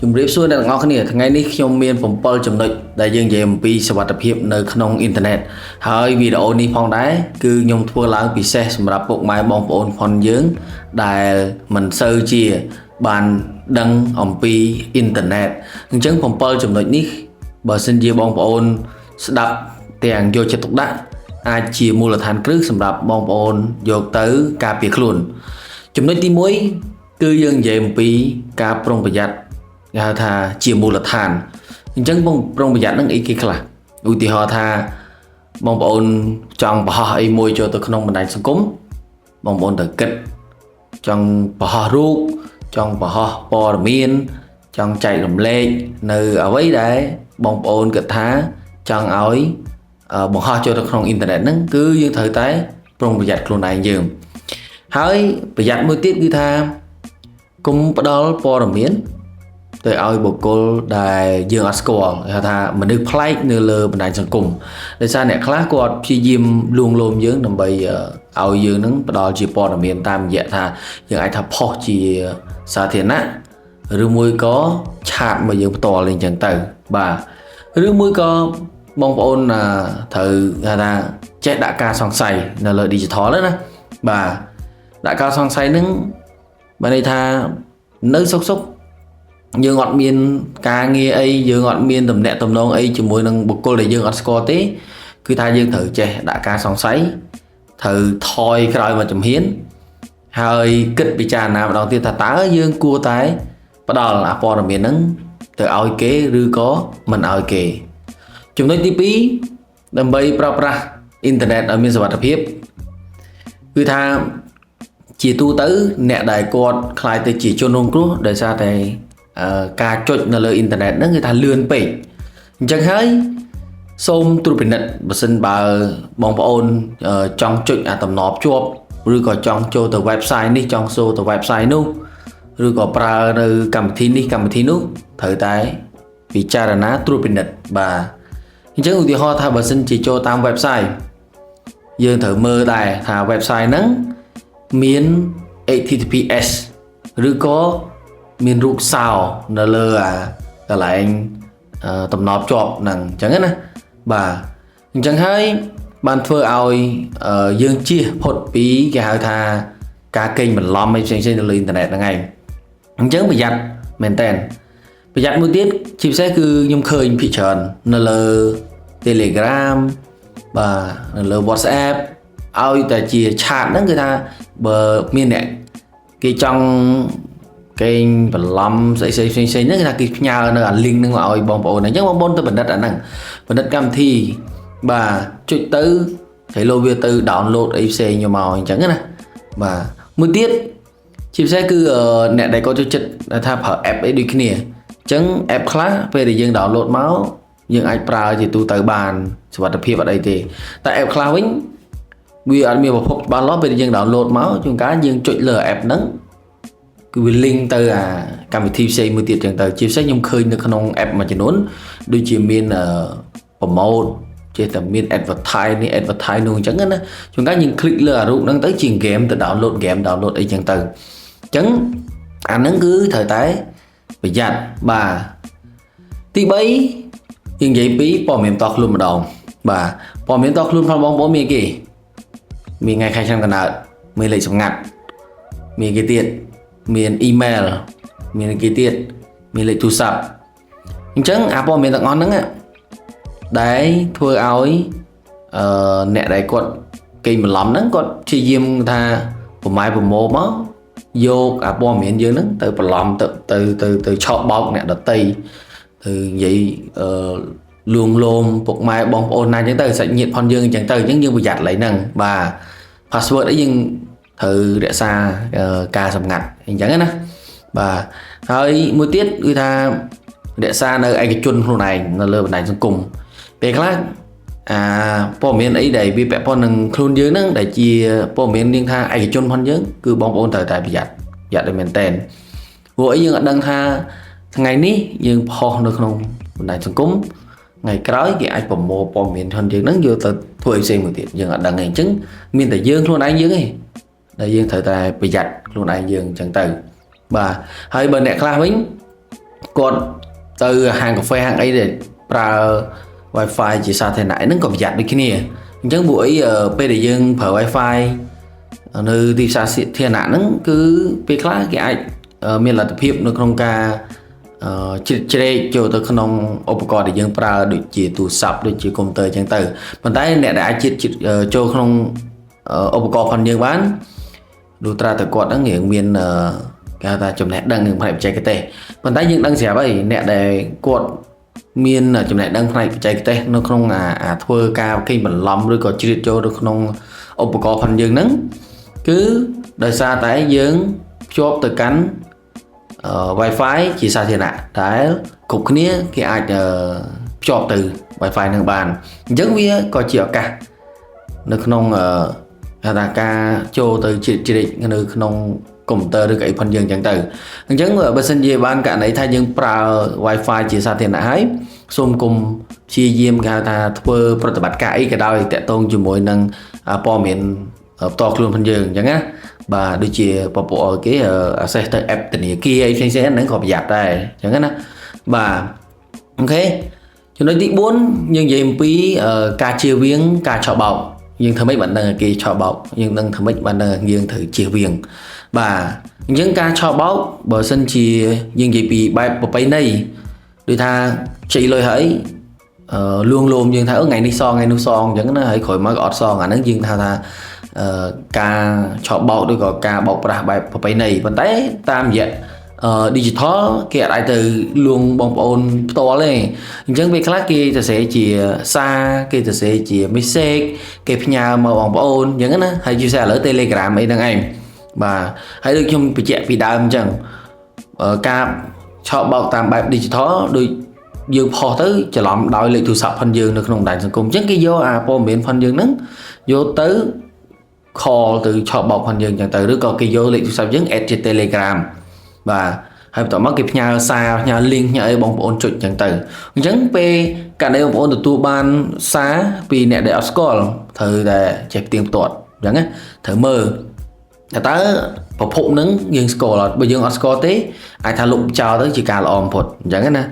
ជំរាបសួរអ្នកទាំងអស់គ្នាថ្ងៃនេះខ្ញុំមាន7ចំណុចដែលយើងនិយាយអំពីសុវត្ថិភាពនៅក្នុងអ៊ីនធឺណិតហើយវីដេអូនេះផងដែរគឺខ្ញុំធ្វើឡើងពិសេសសម្រាប់ពុកម៉ែបងប្អូនផងយើងដែលមិនសូវជាបានដឹងអំពីអ៊ីនធឺណិតអញ្ចឹង7ចំណុចនេះបើសិនជាបងប្អូនស្ដាប់ទាំងយកចិត្តទុកដាក់អាចជាមូលដ្ឋានគ្រឹះសម្រាប់បងប្អូនយកទៅការពារខ្លួនចំណុចទី1គឺយើងនិយាយអំពីការប្រុងប្រយ័ត្នគេហៅថាជាមូលដ្ឋានអញ្ចឹងបងប្រុងប្រយ័ត្ននឹងអីគេខ្លះឧទាហរណ៍ថាបងប្អូនចង់បង្ហោះអីមួយចូលទៅក្នុងបណ្ដាញសង្គមបងប្អូនត្រូវគិតចង់បង្ហោះរូបចង់បង្ហោះព័ត៌មានចង់ចែករំលែកនៅអ្វីដែលបងប្អូនគិតថាចង់ឲ្យបង្ហោះចូលទៅក្នុងអ៊ីនធឺណិតហ្នឹងគឺយើងត្រូវតែប្រុងប្រយ័ត្នខ្លួនឯងយើងហើយប្រយ័ត្នមួយទៀតគឺថាកុំផ្ដល់ព័ត៌មានទៅឲ្យបុគ្គលដែលយើងអត់ស្គាល់គេថាមនុស្សប្លែកនៅលើបណ្ដាញសង្គមដោយសារអ្នកខ្លះគាត់ព្យាយាមលួងលោមយើងដើម្បីឲ្យយើងនឹងផ្ដល់ជាព័ត៌មានតាមរយៈថាយើងអាចថាផុសជាសាធារណៈឬមួយក៏ឆាតមកយើងផ្ទាល់អីចឹងទៅបាទឬមួយក៏បងប្អូនត្រូវថាចេះដាក់ការសង្ស័យនៅលើ digital ណាបាទដាក់ការសង្ស័យហ្នឹងបានន័យថានៅសុកយើងអត់មានការងារអីយើងអត់មានតំណែងតំណងអីជាមួយនឹងបុគ្គលដែលយើងអត់ស្គាល់ទេគឺថាយើងត្រូវចេះដាក់ការសង្ស័យត្រូវថយក្រោយមកជំហានហើយគិតពិចារណាម្ដងទៀតថាតើយើងគួរតែផ្ដល់ព័ត៌មានហ្នឹងទៅឲ្យគេឬក៏មិនឲ្យគេចំណុចទី2ដើម្បីប្រើប្រាស់អ៊ីនធឺណិតឲ្យមានសុវត្ថិភាពគឺថាជាទូទៅអ្នកដែលគាត់ខ្លាយទៅជាជនរងគ្រោះដោយសារតែការចុចនៅលើអ៊ីនធឺណិតហ្នឹងគឺថាលឿនពេកអញ្ចឹងហើយសូមត្រួតពិនិត្យបើសិនបើបងប្អូនចង់ចុចតំណជាប់ឬក៏ចង់ចូលទៅ website នេះចង់ចូលទៅ website នោះឬក៏ប្រើនៅកម្មវិធីនេះកម្មវិធីនោះត្រូវតែពិចារណាត្រួតពិនិត្យបាទអញ្ចឹងឧទាហរណ៍ថាបើសិនជាចូលតាម website យើងត្រូវមើលដែរថា website ហ្នឹងមាន HTTPS ឬក៏មានរូបសោនៅលើកន្លែងតំណជាប់ហ្នឹងអញ្ចឹងណាបាទអញ្ចឹងហើយបានធ្វើឲ្យយើងជៀសផុតពីគេហៅថាការកេងបន្លំអីផ្សេងៗនៅលើអ៊ីនធឺណិតហ្នឹងឯងអញ្ចឹងប្រយ័ត្នមែនតើប្រយ័ត្នមួយទៀតជាពិសេសគឺខ្ញុំឃើញភាគច្រើននៅលើ Telegram បាទនៅលើ WhatsApp ឲ្យតែជាឆាតហ្នឹងគឺថាបើមានអ្នកគេចង់កេងបន្លំផ្សេងៗហ្នឹងគឺថាគេផ្ញើនៅអា link ហ្នឹងមកឲ្យបងប្អូនអញ្ចឹងបងប្អូនទៅបណ្ឌិតអាហ្នឹងបណ្ឌិតកម្មវិធីបាទចុចទៅហើយលោកវាទៅ download អីផ្សេងយកមកអញ្ចឹងណាបាទមួយទៀតជាពិសេសគឺអ្នកដែលគាត់ចូលចិត្តថាប្រើ app អីដូចគ្នាអញ្ចឹង app ខ្លះពេលដែលយើង download មកយើងអាចប្រើជាទូទៅបានសុវត្ថិភាពអត់អីទេតែ app ខ្លះវិញវាអត់មានប្រភពច្បាស់លាស់ពេលដែលយើង download មកជួនកាលយើងចុចលើ app ហ្នឹងគឺវា link ទៅកម្មវិធីផ្សេងមួយទៀតចឹងទៅជាពិសេសខ្ញុំឃើញនៅក្នុង app មួយចំនួនដូចជាមានpromote ចេះតែមាន advertise នេះ advertise នោះអញ្ចឹងណាជួនកាលយើង click លើអារូបហ្នឹងទៅជា game ទៅ download game download អីចឹងទៅអញ្ចឹងអាហ្នឹងគឺត្រូវតែប្រយ័ត្នបាទទី3យើងនិយាយពីព័ត៌មានតខ្លួនម្ដងបាទព័ត៌មានតខ្លួនផងបងប្អូនមានគេមានថ្ងៃខែឆ្នាំកំណើតមានលេខសម្ងាត់មានគេទៀតមាន email មានគេទៀតមានលេខទូរស័ព្ទអញ្ចឹងព័ត៌មានទាំងអស់ហ្នឹងដែលធ្វើឲ្យអ្នកដែលគាត់កេងបន្លំហ្នឹងគាត់ព្យាយាមថាប្រម៉ែប្រមោមកយកព័ត៌មានយើងហ្នឹងទៅបន្លំទៅឆក់បោកអ្នកដទៃទៅនិយាយលួងលោមពុកម៉ែបងប្អូនណាអញ្ចឹងទៅសាច់ញាតិផងយើងអញ្ចឹងទៅអញ្ចឹងយើងប្រយ័ត្នឡើយហ្នឹងបាទ password អីយើងត្រូវរក្សាការសម្ងាត់អញ្ចឹងណាបាទហើយមួយទៀតគឺថារក្សានៅឯកជនខ្លួនឯងនៅលើបណ្ដាញសង្គមពេលខ្លះព័ត៌មានអីដែលវាពាក់ព័ន្ធនឹងខ្លួនយើងហ្នឹងដែលជាព័ត៌មាននាងថាឯកជនផងយើងគឺបងប្អូនត្រូវតែប្រយ័ត្នឲ្យមែនតែនព្រោះអីយើងអត់ដឹងថាថ្ងៃនេះយើងផុសនៅក្នុងបណ្ដាញសង្គមថ្ងៃក្រោយគេអាចប្រមូលព័ត៌មានផងយើងហ្នឹងយកទៅធ្វើឲ្យផ្សេងមួយទៀតយើងអត់ដឹងទេអញ្ចឹងមានតែយើងខ្លួនឯងយើងទេដែលយើងត្រូវតែប្រយ័ត្នខ្លួនឯងយើងអញ្ចឹងទៅបាទហើយបើអ្នកខ្លះវិញ គាត់ទៅហាងកាហ្វេហាងអីដែលប្រើ Wi-Fi ជាសាធារណៈហ្នឹងក៏ប្រយ័ត្នដូចគ្នាអញ្ចឹងពួកអីពេលដែលយើងប្រើ Wi-Fi នៅទីផ្សារសាធារណៈហ្នឹងគឺពេលខ្លះគេអាចមានលទ្ធភាពនៅក្នុងការជ្រែកចូលទៅក្នុងឧបករណ៍ដែលយើងប្រើដូចជាទូរស័ព្ទដូចជាកុំព្យូទ័រអញ្ចឹងទៅប៉ុន្តែអ្នកដែលអាចចូលក្នុងឧបករណ៍ផងយើងបានលុះត្រាតែគាត់ហ្នឹងរៀងមានគេហៅថាចំណេះដឹងផ្នែកបច្ចេកទេសប៉ុន្តែយើងដឹងស្រាប់ហើយអ្នកដែលគាត់មានចំណេះដឹងផ្នែកបច្ចេកទេសនៅក្នុងធ្វើការកេងបន្លំឬក៏ជ្រៀតចូលទៅក្នុងឧបករណ៍ផងយើងហ្នឹងគឺដោយសារតែយើងភ្ជាប់ទៅកាន់Wi-Fi ជាសាធារណៈដែលគ្រប់គ្នាគេអាចភ្ជាប់ទៅ Wi-Fi នឹងបានអញ្ចឹងវាក៏ជាឱកាសនៅក្នុងថាការចូលទៅជ្រៀកនៅក្នុងកុំព្យូទ័រឬក៏អីផងយើងអញ្ចឹងទៅអញ្ចឹងបើសិនជាបានករណីថាយើងប្រើ Wi-Fi ជាសាធារណៈហើយសូមកុំព្យាយាមគេហៅថាធ្វើប្រតិបត្តិការអីក៏ដោយតាក់ទងជាមួយនឹងព័ត៌មានផ្ទាល់ខ្លួនផងយើងអញ្ចឹងណាបាទដូចជាពពកគេ access ទៅ app ធនាគារអីផ្សេងៗហ្នឹងក៏ប្រយ័ត្នដែរអញ្ចឹងណាបាទអូខេចំណុចទី4យើងនិយាយអំពីការជៀសវាងការឆបោកយើងធ្វើម៉េចបានដឹងគេឆបោកយើងដឹងធ្វើម៉េចបានដឹងយើងត្រូវជៀសវាងបាទអញ្ចឹងការឆបោកបើសិនជាយើងនិយាយពីបែបប្រពៃណីដូចថាជ័យលុយហើយលួងលោមយើងថាថ្ងៃនេះសងថ្ងៃនោះសងអញ្ចឹងណាហើយក្រោយមកក៏អត់សងអាហ្នឹងយើងថាការឆបោកឬក៏ការបោកប្រាស់បែបប្រពៃណីប៉ុន្តែតាមរយៈdigital គេអាចទៅលួងបងប្អូនផ្ទាល់ទេអញ្ចឹងពេលខ្លះគេទៅសេជាសារគេទៅសេជា message គេផ្ញើមកបងប្អូនអញ្ចឹងណាហើយជាពិសេសឥឡូវ Telegram អីហ្នឹងឯងបាទហើយដូចខ្ញុំបញ្ជាក់ពីដើមអញ្ចឹងការឆបោកតាមបែប digital ដូចយើងផុសទៅច្រឡំដោយលេខទូរស័ព្ទផងយើងនៅក្នុងបណ្ដាញសង្គមអញ្ចឹងគេយកព័ត៌មានផងយើងហ្នឹងយកទៅ call ទៅឆបោកផងយើងអញ្ចឹងទៅឬក៏គេយកលេខទូរស័ព្ទយើង add ជា Telegram បាទហើយបន្ទាប់មកគេផ្ញើសារផ្ញើ link ផ្ញើអីបងប្អូនចុចអញ្ចឹងទៅអញ្ចឹងពេលករណីបងប្អូនទទួលបានសារពីអ្នកដែលអត់ស្គាល់ត្រូវតែចេះផ្ទៀងផ្ទាត់អញ្ចឹងណាត្រូវមើលតើប្រភពហ្នឹងយើងស្គាល់អត់បើយើងអត់ស្គាល់ទេអាចថាលុបចោលទៅជាការល្អបំផុតអញ្ចឹងណា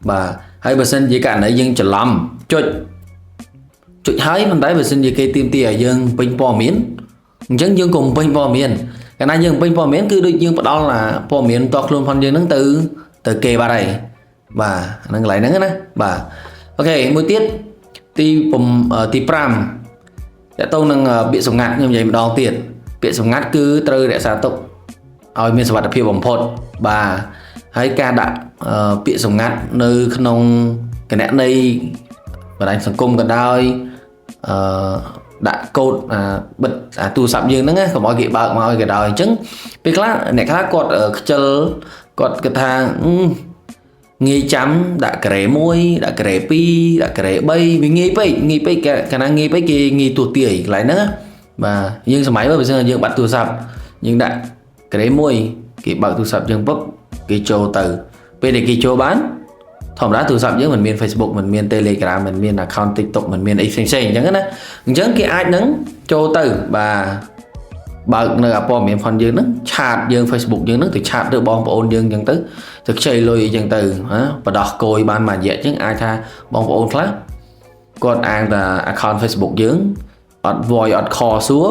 បាទហើយបើសិនជាករណីយើងច្រឡំចុចហើយប៉ុន្តែបើសិនជាគេទាមទារឲ្យយើងពេញព័ត៌មានអញ្ចឹងយើងកុំពេញព័ត៌មានកាលណាយើងពេញព័ត៌មានគឺដូចយើងផ្ដល់ព័ត៌មានតខ្លួនផងយើងហ្នឹងទៅគេបាត់ហើយបាទហ្នឹងកន្លែងហ្នឹងណាបាទអូខេមួយទៀតទី5តើតើនឹងពាក្យសម្ងាត់ខ្ញុំនិយាយម្ដងទៀតពាក្យសម្ងាត់គឺត្រូវរក្សាទុកឲ្យមានសុវត្ថិភាពបំផុតបាទហើយការដាក់ពាក្យសម្ងាត់នៅក្នុងគណនីបណ្ដាញសង្គមក៏ដោយដាក់កូដបិទទូរស័ព្ទយើងហ្នឹងកុំឲ្យគេបើកមកឲ្យក៏ដោយអញ្ចឹងពេលខ្លះអ្នកខ្លះគាត់ខ្ជិលគាត់គិតថាងាយចាំដាក់ការ៉េ1ដាក់ការ៉េ2ដាក់ការ៉េ3វាងាយពេកកាលណាងាយពេកគេងាយទូទាយកន្លែងហ្នឹងបាទយើងសម័យបើមិនយើងបាត់ទូរស័ព្ទយើងដាក់ការ៉េ1គេបើកទូរស័ព្ទយើងปุ๊បគេចូលទៅពេលដែលគេចូលបានធម្មតាទូរស័ព្ទយើងមិនមាន Facebook មិនមាន Telegram មិនមាន account TikTok មិនមានអីផ្សេងៗអញ្ចឹងណាអញ្ចឹងគេអាចនឹងចូលទៅបាទបើកនៅព័ត៌មានផងយើងហ្នឹងឆាតយើង Facebook យើងហ្នឹងទៅឆាតទៅបងប្អូនយើងអញ្ចឹងទៅខ្ចីលុយអញ្ចឹងទៅបដោះគយបានមួយរយៈអញ្ចឹងអាចថាបងប្អូនខ្លះគាត់អាងតែ account Facebook យើងអត់ voice អត់ call សួរ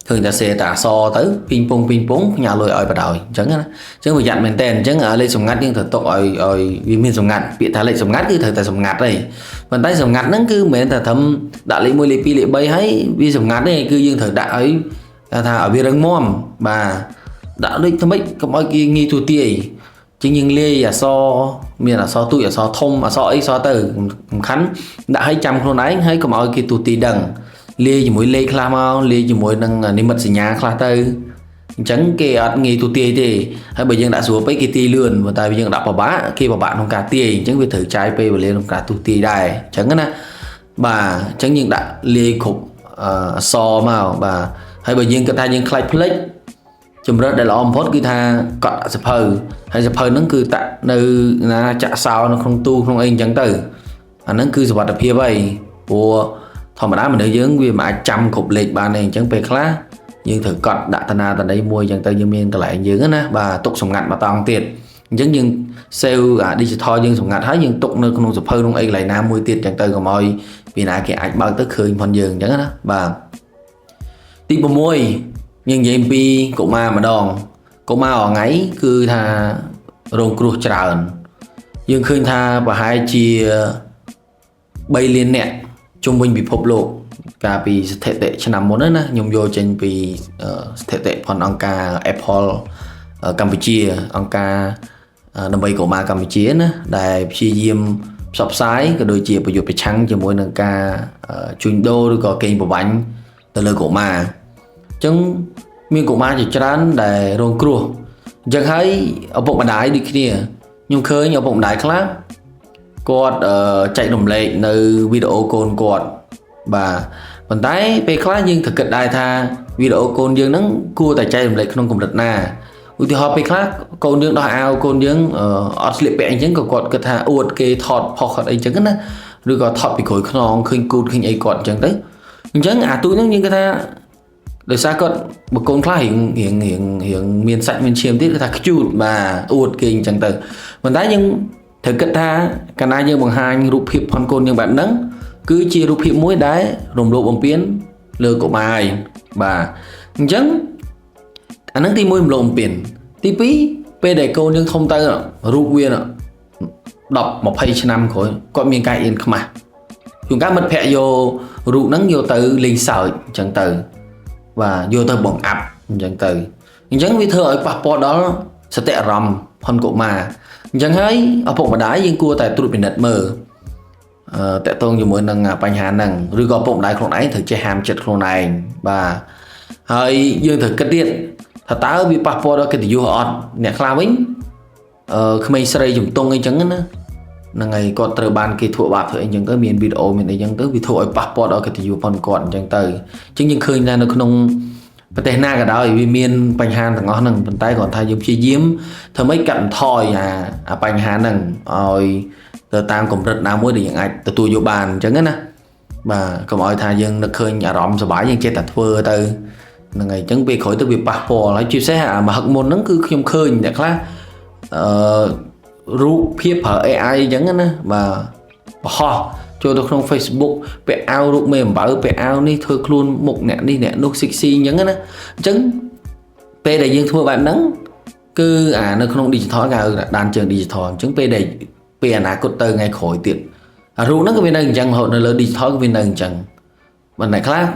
ឃើញតែសេតាអសទៅពីងពងផ្ញើលុយឲ្យបដ ாய் អញ្ចឹងណាអញ្ចឹងប្រយ័ត្នមែនតើអញ្ចឹងលេខសម្ងាត់យើងត្រូវទុកឲ្យវាមានសម្ងាត់ពាក្យថាលេខសម្ងាត់គឺត្រូវតែសម្ងាត់ទេប៉ុន្តែសម្ងាត់ហ្នឹងគឺមិនមែនតែត្រឹមដាក់លេខ1លេខ2លេខ3ហើយវាសម្ងាត់ទេគឺយើងត្រូវដាក់ឲ្យថាឲ្យវារឹងមាំបាទដាក់ដូចថ្មិចកុំឲ្យគេងាយទូទាយជាងយើងលាយអសមានអសទូចអសធំអសអីសទៅសំខាន់ដាក់ឲ្យចាំខ្លួនឯងហើយកុំឲ្យគេទូទាយដឹងលាយជាមួយលេខខ្លះមកលាយជាមួយនឹងនិមិត្តសញ្ញាខ្លះទៅអញ្ចឹងគេអត់ងាយទូទាយទេហើយបើយើងដាក់ស្រួលពេកគេទាយលឿនប៉ុន្តែយើងដាក់ពិបាកគេពិបាកក្នុងការទាយអញ្ចឹងវាត្រូវចាយពេលវេលាក្នុងការទូទាយដែរអញ្ចឹងណាបាទអញ្ចឹងយើងដាក់លាយគ្រប់អសមកបាទហើយបើយើងគិតថាយើងខ្លាចភ្លេចជំរឿនដែលល្អបំផុតគឺថាកត់សភៅហើយសភៅហ្នឹងគឺដាក់នៅណាចាក់សោនៅក្នុងទូក្នុងអីអញ្ចឹងទៅអាហ្នឹងគឺសុវត្ថិភាពហើយព្រោះធម្មតាមនុស្សយើងវាមិនអាចចាំគ្រប់លេខបានទេអញ្ចឹងពេលខ្លះយើងត្រូវកត់ដាក់តាណាតាណីមួយអញ្ចឹងទៅយើងមានកន្លែងយើងណាបាទទុកសម្ងាត់មកតង់ទៀតអ chẳng nhưng sale digital nhưng sủng ngặt hết nhưng tục nơi không sụp hơn ấy lại nam môi tiệt chẳng tới của mọi vì nãy cái ảnh bao tới khơi phần giường chẳng đó và tiếp bộ môi nhưng vậy MP cũng mà đòn cũng mà ở ngay cứ tha rong cruise tràn nhưng khơi tha và hai chia bay liên nẹt trung bình bị phốp lộ cả vì thể tệ cho nằm muốn đó nè nhung vô trên vì thể tệ phần ông ca Apple ở Campuchia ông ca năm bay của ma Campuchia nè đại chi diêm sập sái cái đôi chia bây giờ bị trắng cho mỗi nâng ca chuyên đô rồi có kênh của bánh từ lời của ma chứng miền của ma chỉ trán để rong cruise chẳng thấy ở bụng bàn đáy đi kia nhưng khơi ở bụng đáy khác quạt chạy đồng lệ nơi video call quạt và vận tải về khác nhưng thực kịch đại tha video call dương nắng cua tại chạy đồng lệ không cùng đặt na ưu tiên họ về khác call dương đòi ao call dương ở slip bẹn chứng của quạt cái tha uột cái thọt phọt ấy chứng á rồi có thọt bị khối non khinh cút khinh ấy quạt chẳng tới chứng tôi nó như cái tha đời xa con một con khác hiện miền sạch miền chiêm tiết là chút mà uột kinh chẳng từ vận tải nhưng thực kịch tha cả hai như bằng hai rụp hiệp phần côn nhưng bạn nắng cứ chia rụp hiệp muối đáy rồng độ bóng biến lừa của mai và chẳng anh nắng thì môi lộn biển tí phí về để câu nhưng không tay rụp nguyên đọc một page năm khỏi có miền cài yên không mà chúng ta mất phẹ vô rụp nắng vô từ linh sợi chẳng từ và vô từ bỏng ập chẳng từ chẳng vì thơ ở passport đó sẽ tệ rầm phần của mà chẳng thấy ở bộ mà đá nhưng cua tại tụi mình đặt mờ tại tôi như mỗi lần bánh hà nằng rồi có bộ đáy không ấy thực chế hàm chật không này và hơi dương thực kết điện thật táo bị passport đó cái thì vô họ nè khá vĩnh khi mình sẽ dùng tông ấy chẳng á là ngày có trời ban kỳ thua bạc thôi nhưng cái miền video mình này chẳng tới vì thua passport đó cái thì vô phần còn chẳng tới chứ nhưng khơi ra nó không và tên na cả đó vì miền bánh hà thằng ngon nằng bàn tay còn thay dùng chi diếm thơ mấy cận thoi bánh hà nằng rồi từ tam cũng rất nào mới được những ai từ tôi vô bàn chẳng á và có mọi thay dân nó khơi nhà rộng rồi bãi dân chết tạt phơ từ ngày chẳng bị khỏi tới việc passport lại chia sẻ mà học môn nó cứ không khơi như khác rú phía ở AI chẳng á và họ cho tôi không Facebook về ao rụng mềm bảo về ao đi thôi luôn một nè đi nè nốt sexy nhấn á chứng p đại dương thua bạn nắng cứ nó không đi thói gà đàn trường đi thò chứng p đầy p cốt tơ ngay khỏi tiện rú nó cái bên đây chẳng họ nó lớn đi thói cái bên đây chẳng bên này khác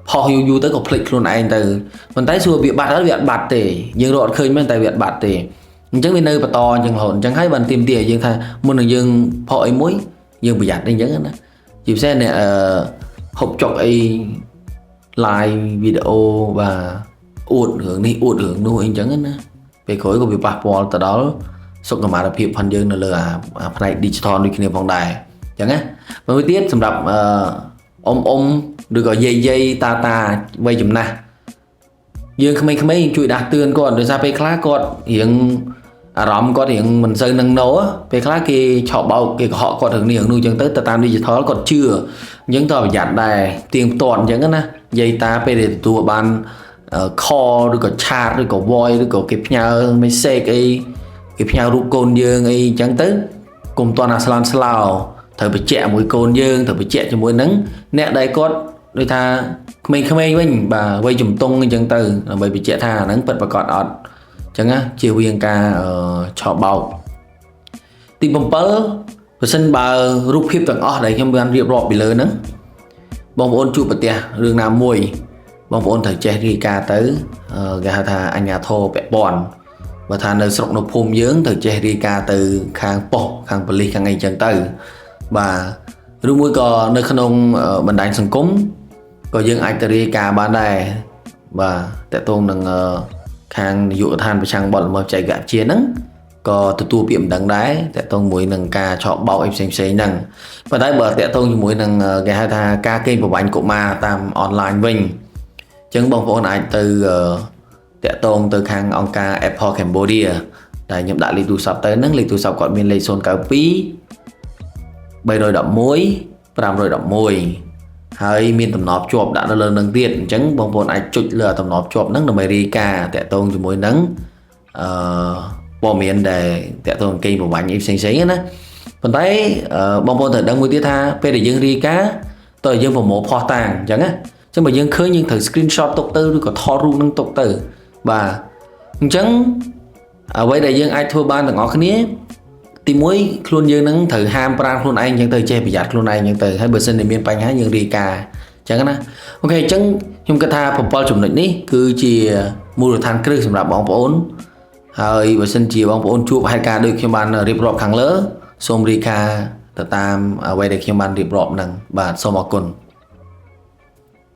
họ yêu tới có click luôn anh từ mình tái xua bị bạt ở việt bạt thì dương đoạn khơi bên tại việt bạt thì chẳng bên nơi và to chẳng hồn chẳng thấy bạn tìm tiền dương thay muốn là dương họ ấy muối dương bị giặt đi chẳng đó chịu xe này hộp chọc ấy like video và uột hưởng nuôi anh chẳng á về khối của bị bạc bò từ đó xong rồi mà là hiệp phần dương là lừa này digital đi kia vòng đài chẳng á và mới tiếp sầm đập ông được gọi dây ta vây chùm na dương không mấy chui đạt tươn còn rồi ra về khác còn hiện rộng có hiện mình sơn nâng nấu về khác kia chọn bao kia họ có thường nhiều nuôi chân tới ta tam đi thó còn chưa những tờ giặt đài tiền toàn chẳng á dây ta về để tụi ban kho rồi có chat rồi có voi rồi có cái nhau mấy xe cái nhau rút côn dương ấy chẳng tới cùng toàn là salao thời bị chẹ mũi côn dương thời bị chẹ cho mũi nắng nè đây có đôi tha mình không ai mình bà quay chùm tung chân từ là bởi bị chẹ tha nắng bật và còn ọt chẳng á chiều viên ca cho bầu tìm bông bớ và sân bà rút hiếp tầng ọt đấy trong ban riệp rọ bị lớn nắng bông ôn chụp bật tia đường nào mùi bông ôn thời trẻ đi ca tới gà tha anh nhà thô bẹ bòn và tha nơi sọc nó phôm dướng thời trẻ đi ca từ khang bộ khang bali khang ngay chân từ và lúc mới có nơi khăn ông mình đánh sân cúng có dương ai tari ca bán đây và tại tôn đừng khang dụ than và sang bọn mà chạy gạt chia nắng có từ tu biểm đằng đáy tại tôn mũi nâng ca chọn bao em xem nâng và đấy bờ tại tôn mũi nâng cái hai tha ca kênh của bánh của ma tam online mình chứng bông vốn ai từ tại tôn từ khang ông ca Apple Cambodia tại nhập đại lịch tu sập tới nâng lịch tu sập gọi miền lây xôn cao phí bây rồi đậm muối làm rồi đậm mùi hơi miền tầm nọp chộp đã lên nâng tiền chẳng bông vốn ai chụt lừa tầm nọp chộp nâng America tại tôn cho mối nâng ព័ត៌មានដែលតាក់ទងកេងប្រវ័ញ្ចអីផ្សេងៗណាប៉ុន្តែបងប្អូនត្រូវដឹងមួយទៀតថាពេលដែលយើងរាយការណ៍តើយើងប្រមូលផុសតាងអញ្ចឹងណាអញ្ចឹងបើយើងឃើញយើងត្រូវ screenshot ទុកទៅឬក៏ថតរូបនឹងទុកទៅបាទអញ្ចឹងអ្វីដែលយើងអាចធ្វើបានទាំងអស់គ្នាទីមួយខ្លួនយើងនឹងត្រូវហាមប្រាមខ្លួនឯងអញ្ចឹងទៅចេះប្រយ័ត្នខ្លួនឯងអញ្ចឹងទៅហើយបើសិនជាមានបញ្ហាយើងរាយការណ៍អញ្ចឹងណាអូខេអញ្ចឹងខ្ញុំគិតថា7ចំណុចនេះគឺជាមូលដ្ឋានគ្រឹះសម្រាប់បងប្អូនហើយបើសិនជាបងប្អូនជួបហេតុការណ៍ដូចខ្ញុំបានរៀបរាប់ខាងលើសូមរាយការណ៍ទៅតាមអ្វីដែលខ្ញុំបានរៀបរាប់ហ្នឹងបាទសូមអរគុណ